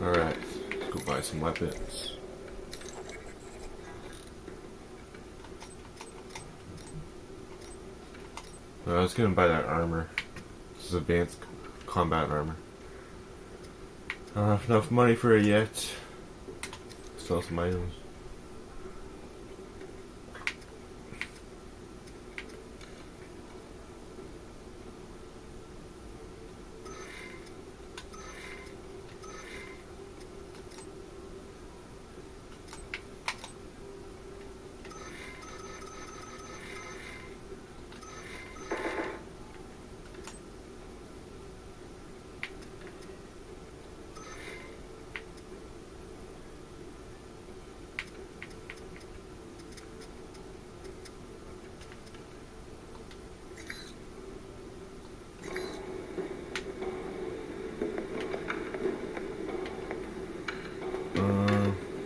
Alright, let's go buy some weapons. I was gonna buy that armor. This is advanced combat armor. I don't have enough money for it yet. Sell some items.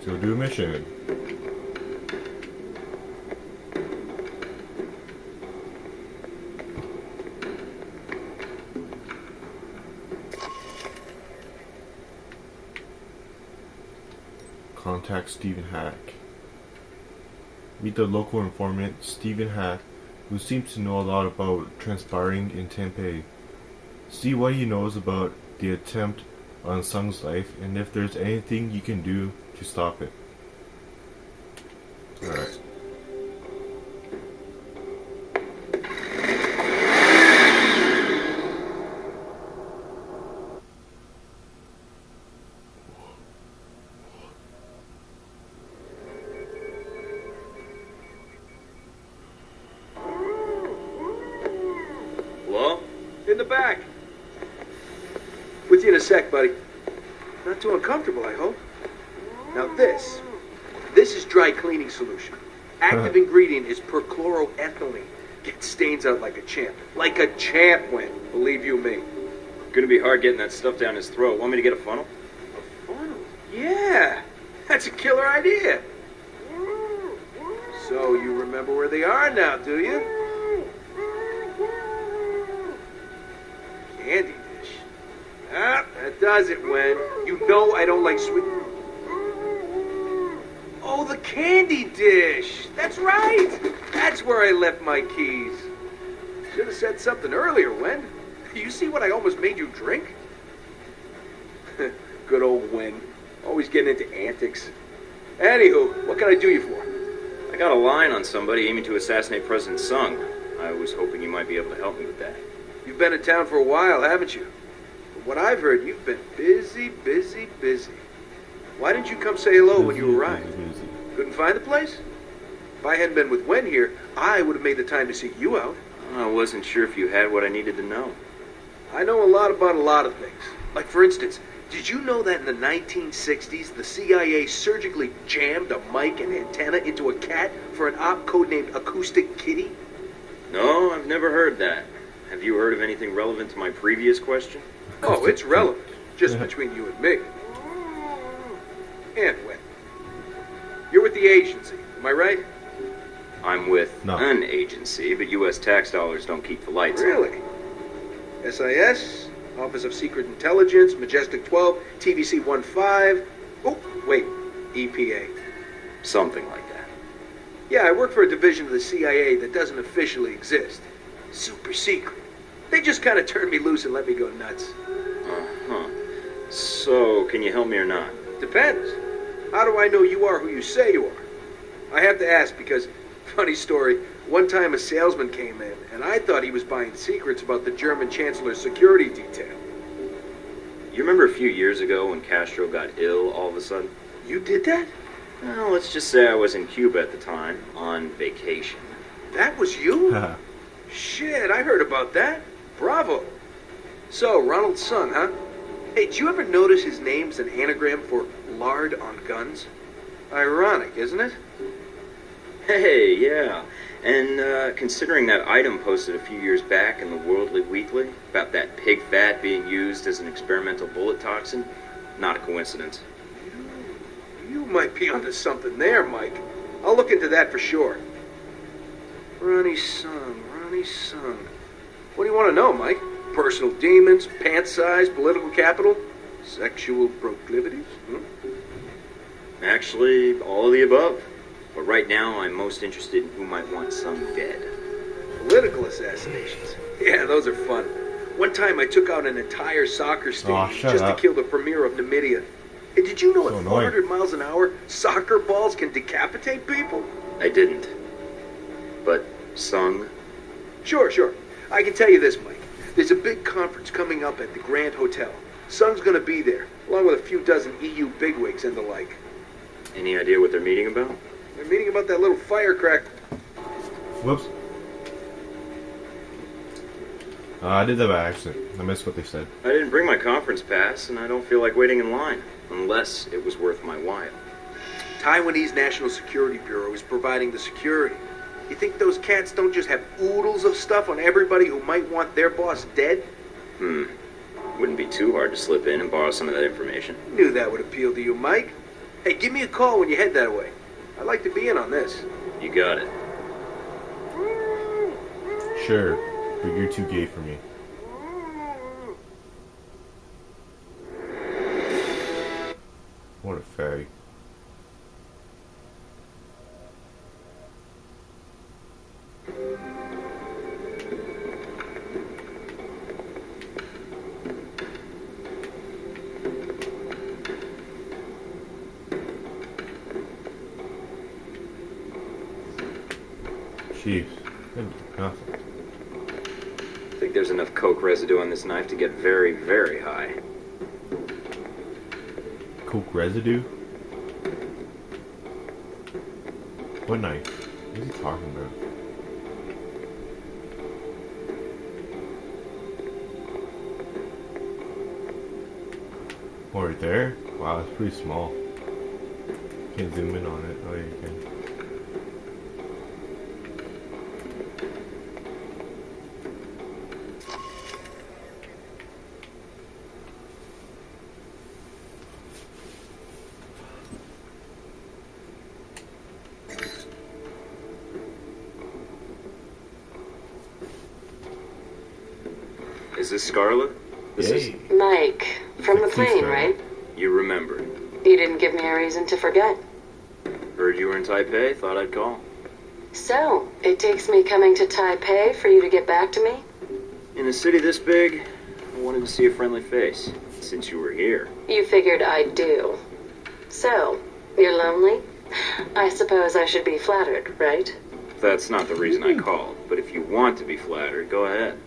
Go do a mission. Contact Stephen Hack. Meet the local informant, Stephen Hack, who seems to know a lot about transpiring in Taipei. See what he knows about the attempt on Sung's life, and if there's anything you can do to stop it. Alright. Hello? In the back. With you in a sec, buddy. Not too uncomfortable, I hope. Now this is dry cleaning solution. Active ingredient is perchloroethylene. Gets stains out like a champ. Like a champ went, believe you me. Gonna be hard getting that stuff down his throat. Want me to get a funnel? A funnel? Yeah, that's a killer idea. So you remember where they are now, do you? Candy dish. Ah, that does it, Wen. You know I don't like sweet... Oh, the candy dish. That's right. That's where I left my keys. Should have said something earlier, Wen. You see what I almost made you drink? Good old Wen. Always getting into antics. Anywho, what can I do you for? I got a line on somebody aiming to assassinate President Sung. I was hoping you might be able to help me with that. You've been in town for a while, haven't you? From what I've heard, you've been busy. Why didn't you come say hello when you arrived? Couldn't find the place? If I hadn't been with Wen here, I would have made the time to seek you out. I wasn't sure if you had what I needed to know. I know a lot about a lot of things. Like, for instance, did you know that in the 1960s, the CIA surgically jammed a mic and antenna into a cat for an op codenamed Acoustic Kitty? No, I've never heard that. Have you heard of anything relevant to my previous question? Oh, it's relevant. Just between you and me. And Wen. You're with the agency, am I right? I'm with an agency, but U.S. tax dollars don't keep the lights on. Really? SIS, Office of Secret Intelligence, Majestic 12, TVC 15. Oh, wait, EPA. Something like that. Yeah, I work for a division of the CIA that doesn't officially exist. Super secret. They just kind of turned me loose and let me go nuts. Uh-huh. So, can you help me or not? Depends. How do I know you are who you say you are? I have to ask because, funny story, one time a salesman came in and I thought he was buying secrets about the German Chancellor's security detail. You remember a few years ago when Castro got ill all of a sudden? You did that? Well, let's just say I was in Cuba at the time, on vacation. That was you? Shit, I heard about that. Bravo. So, Ronald Sung, huh? Hey, did you ever notice his name's an anagram for lard on guns? Ironic, isn't it? Hey, yeah. And considering that item posted a few years back in the Worldly Weekly about that pig fat being used as an experimental bullet toxin, not a coincidence. You might be onto something there, Mike. I'll look into that for sure. Ronnie Sung. What do you want to know, Mike? Personal demons, pant size, political capital? Sexual proclivities? Actually, all of the above. But right now, I'm most interested in who might want Sung dead. Political assassinations. Yeah, those are fun. One time I took out an entire soccer stadium shut just up. to kill the premier of Namibia. Hey, did you know So at annoying. 400 miles an hour, soccer balls can decapitate people? I didn't. But Sung? Sure. I can tell you this, Mike. There's a big conference coming up at the Grand Hotel. Sung's gonna be there, along with a few dozen EU bigwigs and the like. Any idea what they're meeting about? They're meeting about that little firecracker. Whoops. I did that by accident. I missed what they said. I didn't bring my conference pass, and I don't feel like waiting in line. Unless it was worth my while. Taiwanese National Security Bureau is providing the security. You think those cats don't just have oodles of stuff on everybody who might want their boss dead? Wouldn't be too hard to slip in and borrow some of that information. Knew that would appeal to you, Mike. Hey, give me a call when you head that way. I'd like to be in on this. You got it. Sure, but you're too gay for me. What a fag. Jeez, nothing. I think there's enough coke residue on this knife to get very, very high. Coke residue? What knife? What is he talking about? Oh, right there? Wow, it's pretty small. Can't zoom in on it. Oh, yeah, you can. Is this Scarlet? This is... Yay. Mike, from the Please plane, don't. right? You remember. You didn't give me a reason to forget. Heard you were in Taipei, thought I'd call. So, it takes me coming to Taipei for you to get back to me? In a city this big, I wanted to see a friendly face. Since you were here. You figured I'd do. So, you're lonely? I suppose I should be flattered, right? That's not the reason I called, but if you want to be flattered, go ahead.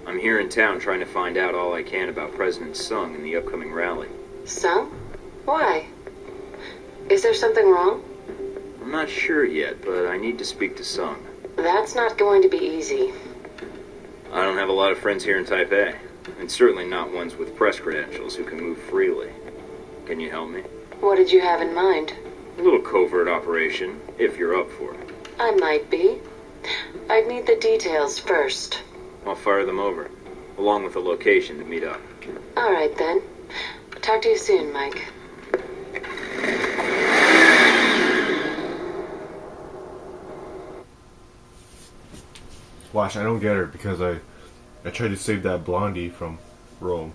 I'm here in town trying to find out all I can about President Sung and the upcoming rally. Sung? Why? Is there something wrong? I'm not sure yet, but I need to speak to Sung. That's not going to be easy. I don't have a lot of friends here in Taipei, and certainly not ones with press credentials who can move freely. Can you help me? What did you have in mind? A little covert operation, if you're up for it. I might be. I'd need the details first. I'll fire them over, along with the location to meet up. All right, then. Talk to you soon, Mike. Watch, I don't get her because I tried to save that blondie from Rome.